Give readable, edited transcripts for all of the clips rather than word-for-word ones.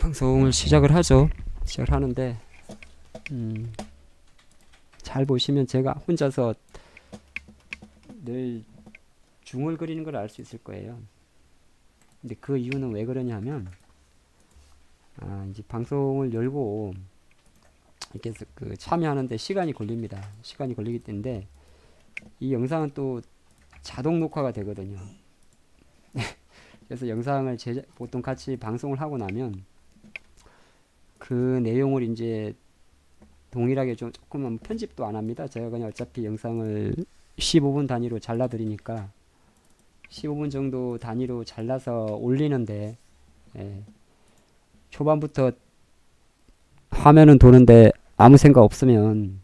방송을 시작을 하죠. 시작을 하는데 잘 보시면 제가 혼자서 늘 중을 그리는 걸 알 수 있을 거예요. 근데 그 이유는 왜 그러냐면 이제 방송을 열고 이렇게 그 참여하는데 시간이 걸립니다. 시간이 걸리기 때문에 이 영상은 또 자동 녹화가 되거든요. 그래서 영상을 보통 같이 방송을 하고 나면 그 내용을 이제 동일하게 조금 편집도 안 합니다. 제가 그냥 어차피 영상을 15분 단위로 잘라 드리니까 15분 정도 단위로 잘라서 올리는데 초반부터 화면은 도는데 아무 생각 없으면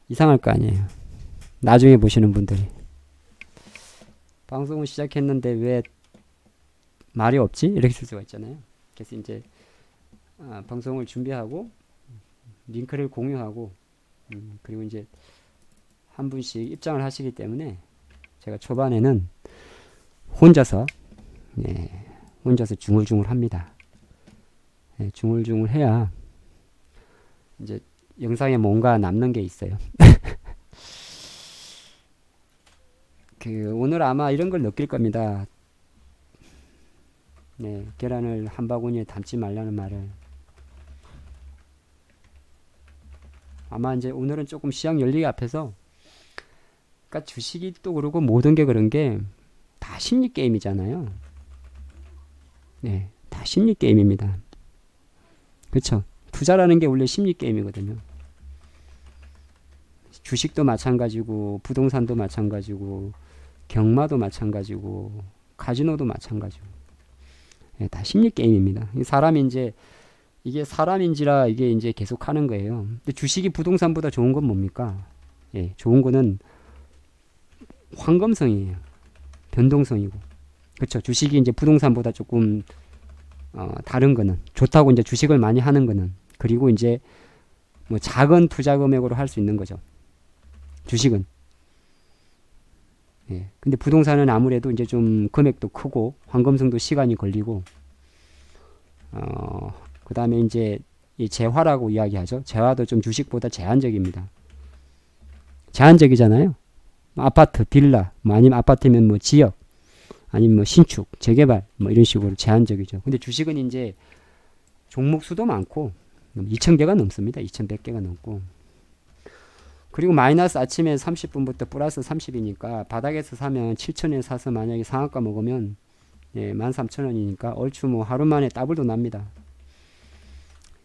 이상할 거 아니에요. 나중에 보시는 분들이 방송을 시작했는데 왜 말이 없지? 이렇게 쓸 수가 있잖아요. 그래서 이제 방송을 준비하고 링크를 공유하고 그리고 이제 한 분씩 입장을 하시기 때문에 제가 초반에는 혼자서 중얼중얼 합니다. 중얼중얼 해야 이제 영상에 뭔가 남는 게 있어요. 오늘 아마 이런 걸 느낄 겁니다. 계란을 한 바구니에 담지 말라는 말을. 아마 이제 오늘은 조금 시장 열리기 앞에서, 그러니까 주식이 또 그러고 모든 게 그런 게 다 심리 게임이잖아요. 다 심리 게임입니다. 그렇죠? 투자라는 게 원래 심리 게임이거든요. 주식도 마찬가지고 부동산도 마찬가지고 경마도 마찬가지고 카지노도 마찬가지고 다 심리 게임입니다. 이게 사람인지라 이게 이제 계속 하는 거예요. 근데 주식이 부동산보다 좋은 건 뭡니까? 좋은 거는 황금성이에요. 변동성이고. 그렇죠. 주식이 이제 부동산보다 조금 다른 거는 좋다고 이제 주식을 많이 하는 거는, 그리고 이제 뭐 작은 투자 금액으로 할 수 있는 거죠. 주식은. 근데 부동산은 아무래도 이제 좀 금액도 크고 황금성도 시간이 걸리고 그 다음에 이제 이 재화라고 이야기하죠. 재화도 좀 주식보다 제한적입니다. 제한적이잖아요. 아파트, 빌라, 뭐 아니면 아파트면 뭐 지역, 아니면 뭐 신축, 재개발, 뭐 이런 식으로 제한적이죠. 근데 주식은 이제 종목 수도 많고 2,000개가 넘습니다. 2,100개가 넘고. 그리고 마이너스 아침에 30분부터 플러스 30이니까 바닥에서 사면 7,000원에 사서 만약에 상한가 먹으면 13,000원이니까 얼추 뭐 하루 만에 더블도 납니다.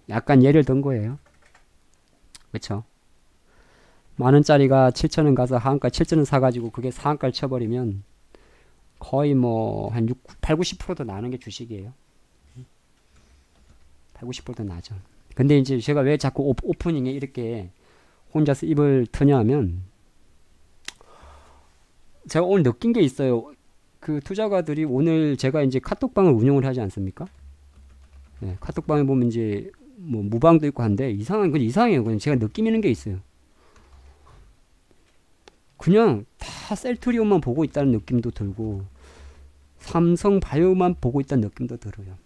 약간 예를 든 거예요. 그쵸? 만원짜리가 7,000원 가서 하한가 7,000원 사가지고 그게 상한가를 쳐버리면 거의 뭐 한 8, 90%도 나는 게 주식이에요. 8, 90%도 나죠. 근데 이제 제가 왜 자꾸 오프닝에 이렇게 혼자서 입을 트냐 하면, 제가 오늘 느낀 게 있어요. 그 투자가들이 오늘 제가 이제 카톡방을 운영을 하지 않습니까? 카톡방에 보면 이제 뭐 무방도 있고 한데 이상해요. 그냥 제가 느끼는 게 있어요. 그냥 다 셀트리온만 보고 있다는 느낌도 들고 삼성바이오만 보고 있다는 느낌도 들어요.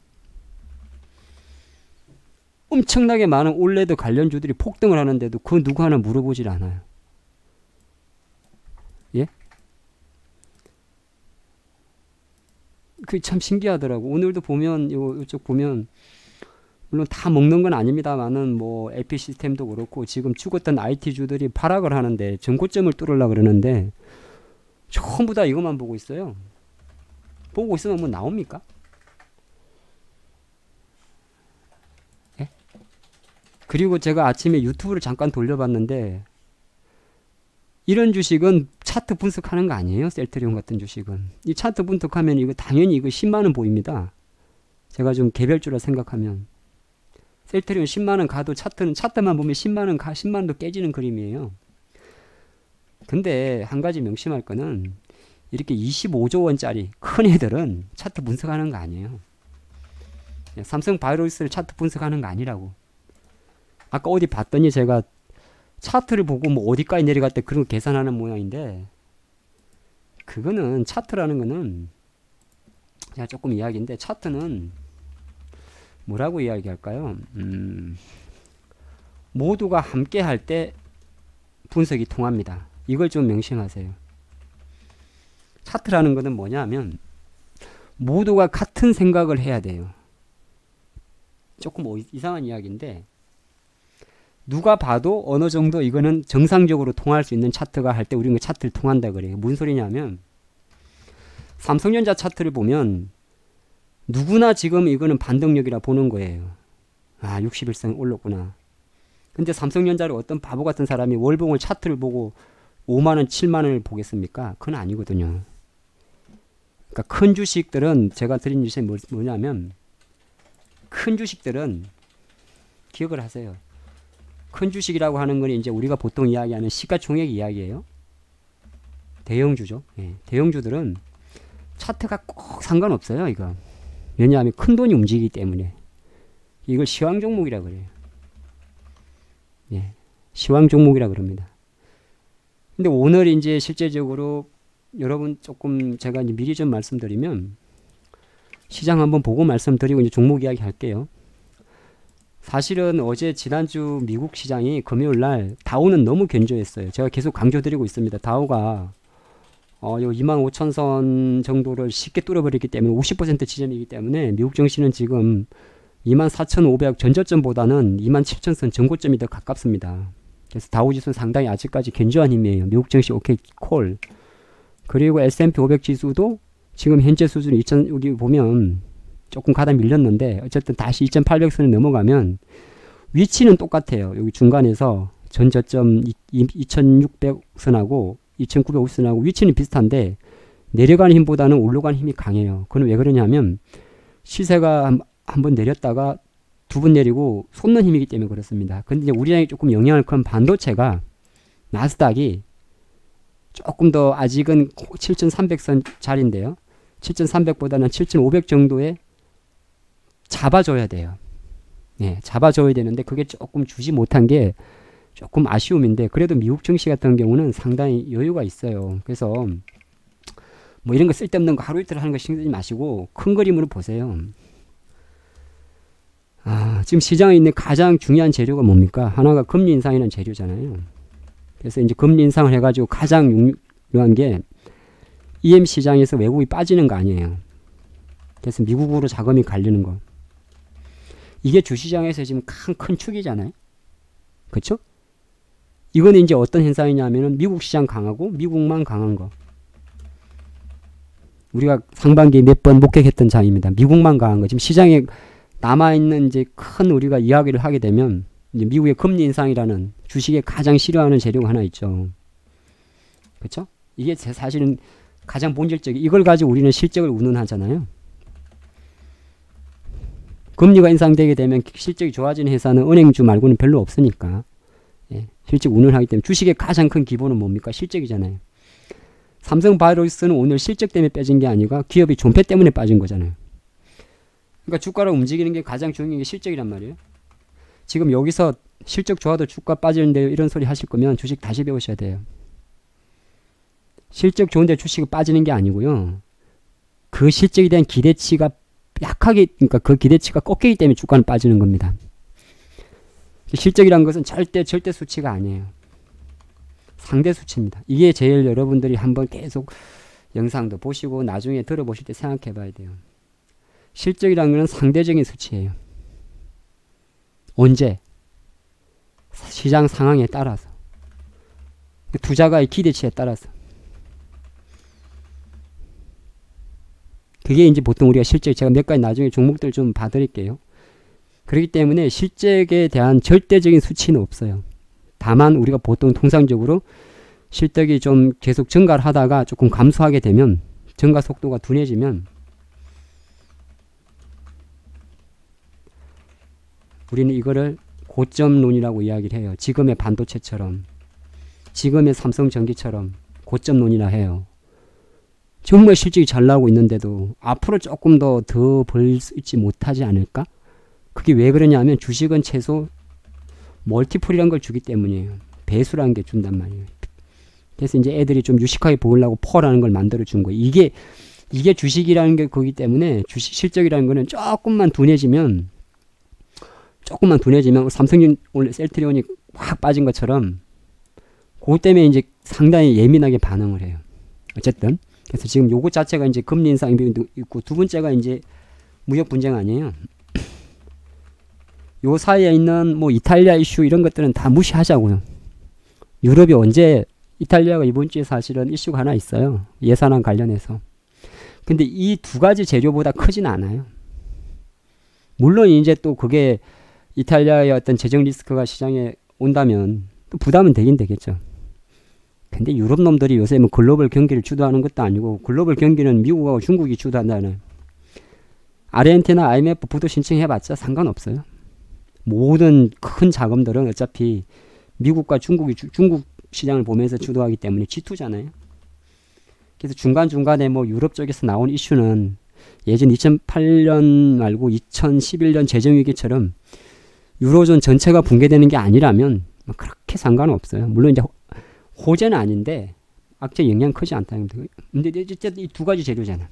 엄청나게 많은 올레드 관련주들이 폭등을 하는데도 그 누구 하나 물어보질 않아요. 예? 그 참 신기하더라고. 오늘도 보면 이쪽 보면 물론 다 먹는 건 아닙니다만은 뭐 AP 시스템도 그렇고 지금 죽었던 IT주들이 하락을 하는데 전고점을 뚫으려고 그러는데 전부 다 이것만 보고 있어요. 보고 있으면 뭐 나옵니까? 예? 그리고 제가 아침에 유튜브를 잠깐 돌려봤는데 이런 주식은 차트 분석하는 거 아니에요. 셀트리온 같은 주식은. 이 차트 분석하면 이거 당연히 이거 10만원 보입니다. 제가 좀 개별주라 생각하면. 셀트리온 10만원 가도 차트만 보면 10만원도 깨지는 그림이에요. 근데 한 가지 명심할 거는 이렇게 25조 원짜리 큰 애들은 차트 분석하는 거 아니에요. 삼성바이오로직스를 차트 분석하는 거 아니라고. 아까 어디 봤더니 제가 차트를 보고 뭐 어디까지 내려갈 때 그런 거 계산하는 모양인데, 그거는 차트라는 거는 제가 조금 이야기인데, 차트는 뭐라고 이야기할까요? 모두가 함께 할 때 분석이 통합니다. 이걸 좀 명심하세요. 차트라는 것은 뭐냐면 모두가 같은 생각을 해야 돼요. 조금 이상한 이야기인데 누가 봐도 어느 정도 이거는 정상적으로 통할 수 있는 차트가 할 때 우리는 그 차트를 통한다 그래요. 무슨 소리냐면 삼성전자 차트를 보면 누구나 지금 이거는 반등력이라 보는 거예요. 아, 60일선 올랐구나. 근데 삼성전자를 어떤 바보 같은 사람이 월봉을 차트를 보고 5만원, 7만원을 보겠습니까? 그건 아니거든요. 그러니까 큰 주식들은 제가 드린 주식이 뭐냐면 큰 주식들은 기억을 하세요. 큰 주식이라고 하는 건 이제 우리가 보통 이야기하는 시가총액 이야기예요. 대형주죠. 예, 대형주들은 차트가 꼭 상관없어요. 이거. 왜냐하면 큰 돈이 움직이기 때문에. 이걸 시황 종목이라 그래요. 예, 시황 종목이라 그럽니다. 근데 오늘 이제 실제적으로 여러분 조금 제가 이제 미리 좀 말씀드리면 시장 한번 보고 말씀드리고 이제 종목 이야기 할게요. 사실은 어제 지난주 미국 시장이 금요일날 다우는 너무 견조했어요. 제가 계속 강조드리고 있습니다. 다우가 요 25,000선 정도를 쉽게 뚫어버렸기 때문에 50% 지점이기 때문에 미국 증시는 지금 24,500 전저점보다는 27,000선 전고점이 더 가깝습니다. 그래서 다우지수는 상당히 아직까지 견조한 힘이에요. 미국 증시 오케이 콜. 그리고 S&P 500 지수도 지금 현재 수준 여기 보면 조금 가다 밀렸는데 어쨌든 다시 2,800선을 넘어가면 위치는 똑같아요. 여기 중간에서 전저점 2,600선하고 2,950선하고 위치는 비슷한데 내려가는 힘보다는 올라가는 힘이 강해요. 그건 왜 그러냐면 시세가 한번 내렸다가 두 번 내리고 솟는 힘이기 때문에 그렇습니다. 근데 이제 우리나라에 조금 영향을 큰 반도체가 나스닥이 조금 더 아직은 7,300선 자리인데요. 7,300보다는 7,500 정도에 잡아줘야 돼요. 예, 잡아줘야 되는데 그게 조금 주지 못한 게 조금 아쉬움인데 그래도 미국 증시 같은 경우는 상당히 여유가 있어요. 그래서 뭐 이런 거 쓸데없는 거 하루 이틀 하는 거 신경 쓰지 마시고 큰 그림으로 보세요. 지금 시장에 있는 가장 중요한 재료가 뭡니까? 하나가 금리 인상이라는 재료잖아요. 그래서 이제 금리 인상을 해가지고 가장 중요한 게 EM 시장에서 외국이 빠지는 거 아니에요. 그래서 미국으로 자금이 갈리는 거. 이게 주시장에서 지금 큰 축이잖아요. 그렇죠? 이거는 이제 어떤 현상이냐면은 미국 시장 강하고 미국만 강한 거. 우리가 상반기에 몇 번 목격했던 장입니다. 미국만 강한 거. 지금 시장에 남아있는 이제 큰 우리가 이야기를 하게 되면 이제 미국의 금리 인상이라는 주식에 가장 싫어하는 재료가 하나 있죠. 그렇죠? 이게 사실은 가장 본질적인 이걸 가지고 우리는 실적을 운운하잖아요. 금리가 인상되게 되면 실적이 좋아지는 회사는 은행주 말고는 별로 없으니까 예, 실적 운운하기 때문에 주식의 가장 큰 기본은 뭡니까? 실적이잖아요. 삼성바이오로스는 오늘 실적 때문에 빠진 게 아니라 기업이 존폐 때문에 빠진 거잖아요. 그러니까 주가를 움직이는 게 가장 중요한 게 실적이란 말이에요. 지금 여기서 실적 좋아도 주가 빠지는데요. 이런 소리 하실 거면 주식 다시 배우셔야 돼요. 실적 좋은데 주식이 빠지는 게 아니고요. 그 실적에 대한 기대치가 약하게 그러니까 그 기대치가 꺾이기 때문에 주가는 빠지는 겁니다. 실적이란 것은 절대 수치가 아니에요. 상대 수치입니다. 이게 제일 여러분들이 한번 계속 영상도 보시고 나중에 들어보실 때 생각해 봐야 돼요. 실적이라는 것은 상대적인 수치예요. 언제? 시장 상황에 따라서. 투자가의 기대치에 따라서. 그게 이제 보통 우리가 실적, 제가 몇 가지 나중에 종목들 좀 봐드릴게요. 그렇기 때문에 실적에 대한 절대적인 수치는 없어요. 다만 우리가 보통 통상적으로 실적이 좀 계속 증가를 하다가 조금 감소하게 되면 증가 속도가 둔해지면 우리는 이거를 고점론이라고 이야기를 해요. 지금의 반도체처럼 지금의 삼성전기처럼 고점론이라 해요. 정말 실적이 잘 나오고 있는데도 앞으로 조금 더 벌 수 있지 못하지 않을까? 그게 왜 그러냐면 주식은 최소 멀티플이라는 걸 주기 때문이에요. 배수라는 게 준단 말이에요. 그래서 이제 애들이 좀 유식하게 보이려고 퍼라는 걸 만들어 준 거예요. 이게 주식이라는 게 거기 때문에 주식 실적이라는 거는 조금만 둔해지면 조금만 둔해지면 삼성전 원래 셀트리온이 확 빠진 것처럼 그것 때문에 이제 상당히 예민하게 반응을 해요. 어쨌든 그래서 지금 요것 자체가 이제 금리 인상 있고 두 번째가 이제 무역 분쟁 아니에요. 요 사이에 있는 뭐 이탈리아 이슈 이런 것들은 다 무시하자고요. 유럽이 언제 이탈리아가 이번 주에 사실은 이슈가 하나 있어요. 예산안 관련해서. 근데 이 두 가지 재료보다 크진 않아요. 물론 이제 또 그게 이탈리아의 어떤 재정 리스크가 시장에 온다면 또 부담은 되긴 되겠죠. 근데 유럽 놈들이 요새 뭐 글로벌 경기를 주도하는 것도 아니고 글로벌 경기는 미국하고 중국이 주도한다는 아르헨티나 IMF 부도 신청해봤자 상관없어요. 모든 큰 자금들은 어차피 미국과 중국 시장을 보면서 주도하기 때문에 G2잖아요. 그래서 중간중간에 뭐 유럽 쪽에서 나온 이슈는 예전 2008년 말고 2011년 재정위기처럼 유로존 전체가 붕괴되는 게 아니라면 그렇게 상관은 없어요. 물론 이제 호재는 아닌데 악재 영향 크지 않다는 거예요. 근데 어쨌든 이 두 가지 재료잖아.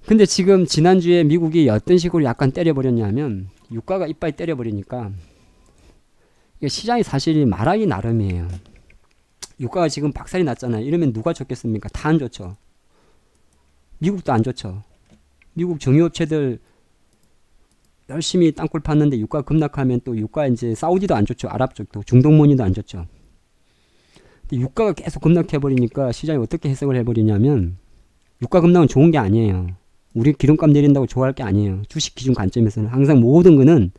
근데 지금 지난주에 미국이 어떤 식으로 약간 때려버렸냐면 유가가 이빨 때려버리니까 시장이 사실 말하기 나름이에요. 유가가 지금 박살이 났잖아요. 이러면 누가 좋겠습니까? 다 안 좋죠. 미국도 안 좋죠. 미국 정유업체들 열심히 땅굴 팠는데 유가 급락하면 또 유가 이제 사우디도 안 좋죠. 아랍 쪽도 중동문의도 안 좋죠. 근데 유가가 계속 급락해버리니까 시장이 어떻게 해석을 해버리냐면 유가 급락은 좋은 게 아니에요. 우리 기름값 내린다고 좋아할 게 아니에요. 주식 기준 관점에서는 항상 모든 거는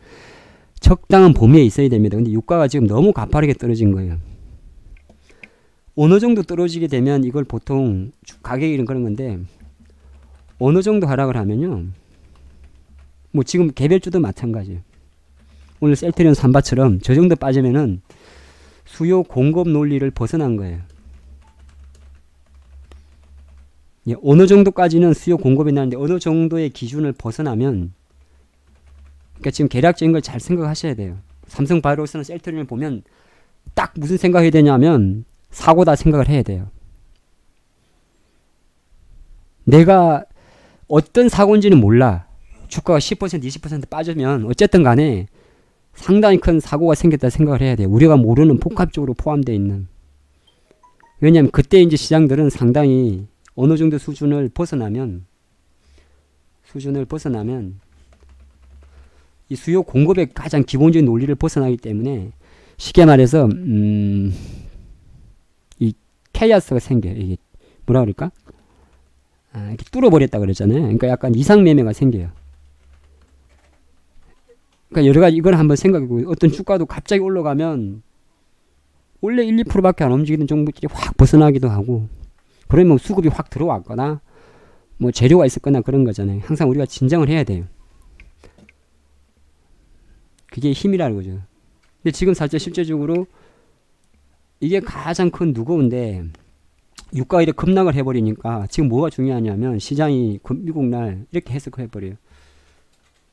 적당한 범위에 있어야 됩니다. 근데 유가가 지금 너무 가파르게 떨어진 거예요. 어느 정도 떨어지게 되면 이걸 보통 가격이 이런 그런 건데 어느 정도 하락을 하면요. 뭐 지금 개별주도 마찬가지예요. 오늘 셀트리온 삼바처럼 저 정도 빠지면은 수요 공급 논리를 벗어난 거예요. 예, 어느 정도까지는 수요 공급이 나는데 어느 정도의 기준을 벗어나면 그러니까 지금 계략적인 걸 잘 생각하셔야 돼요. 삼성바이오로스는 셀트리온을 보면 딱 무슨 생각해야 되냐면 사고다 생각을 해야 돼요. 내가 어떤 사고인지는 몰라. 주가가 10% 20% 빠지면 어쨌든 간에 상당히 큰 사고가 생겼다 생각을 해야 돼요. 우리가 모르는 복합적으로 포함되어 있는. 왜냐하면 그때 이제 시장들은 상당히 어느 정도 수준을 벗어나면 이 수요 공급의 가장 기본적인 논리를 벗어나기 때문에 쉽게 말해서 이 케이아스가 생겨요. 이게 뭐라 그럴까? 이렇게 뚫어버렸다 그랬잖아요. 그러니까 약간 이상매매가 생겨요. 그러니까 여러 가지 이걸 한번 생각해보고 어떤 주가도 갑자기 올라가면 원래 1, 2%밖에 안 움직이던 종목들이 확 벗어나기도 하고 그러면 수급이 확 들어왔거나 뭐 재료가 있었거나 그런 거잖아요. 항상 우리가 진정을 해야 돼요. 그게 힘이라는 거죠. 근데 지금 사실 실제적으로 이게 가장 큰 무거운데 유가가 이렇게 급락을 해버리니까 지금 뭐가 중요하냐면 시장이 미국 날 이렇게 해석해버려요.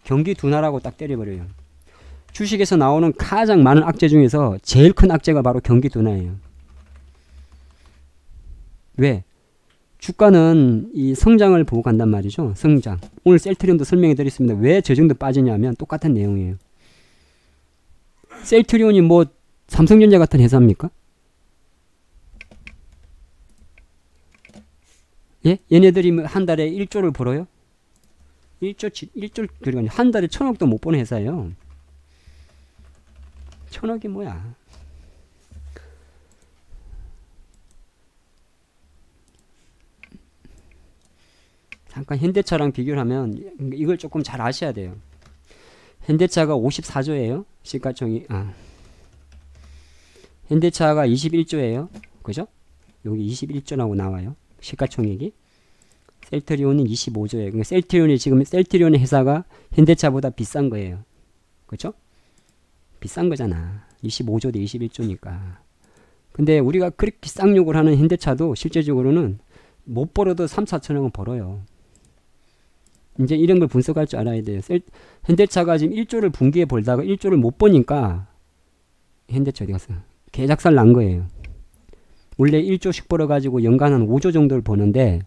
경기 둔화라고 딱 때려버려요. 주식에서 나오는 가장 많은 악재 중에서 제일 큰 악재가 바로 경기 둔화예요. 왜? 주가는 이 성장을 보고 간단 말이죠. 성장. 오늘 셀트리온도 설명해 드렸습니다. 왜 저 정도 빠지냐면 똑같은 내용이에요. 셀트리온이 뭐 삼성전자 같은 회사입니까? 예? 얘네들이 한 달에 1조를 벌어요? 1조 그러니까 한 달에 1,000억도 못 버는 회사예요. 1,000억이 뭐야? 잠깐 현대차랑 비교를 하면 이걸 조금 잘 아셔야 돼요. 현대차가 54조예요. 시가총이 현대차가 21조예요. 그죠? 여기 21조라고 나와요. 시가총액이. 셀트리온은 25조예요. 그러니까 셀트리온이 지금 셀트리온의 회사가 현대차보다 비싼 거예요. 그렇죠? 비싼 거잖아. 25조 대 21조니까. 근데 우리가 그렇게 쌍욕을 하는 현대차도 실제적으로는 못 벌어도 3, 4천억은 벌어요. 이제 이런 걸 분석할 줄 알아야 돼요. 현대차가 지금 1조를 분기에 벌다가 1조를 못 버니까 현대차 어디 갔어? 개작살 난 거예요. 원래 1조씩 벌어가지고 연간 한 5조 정도를 버는데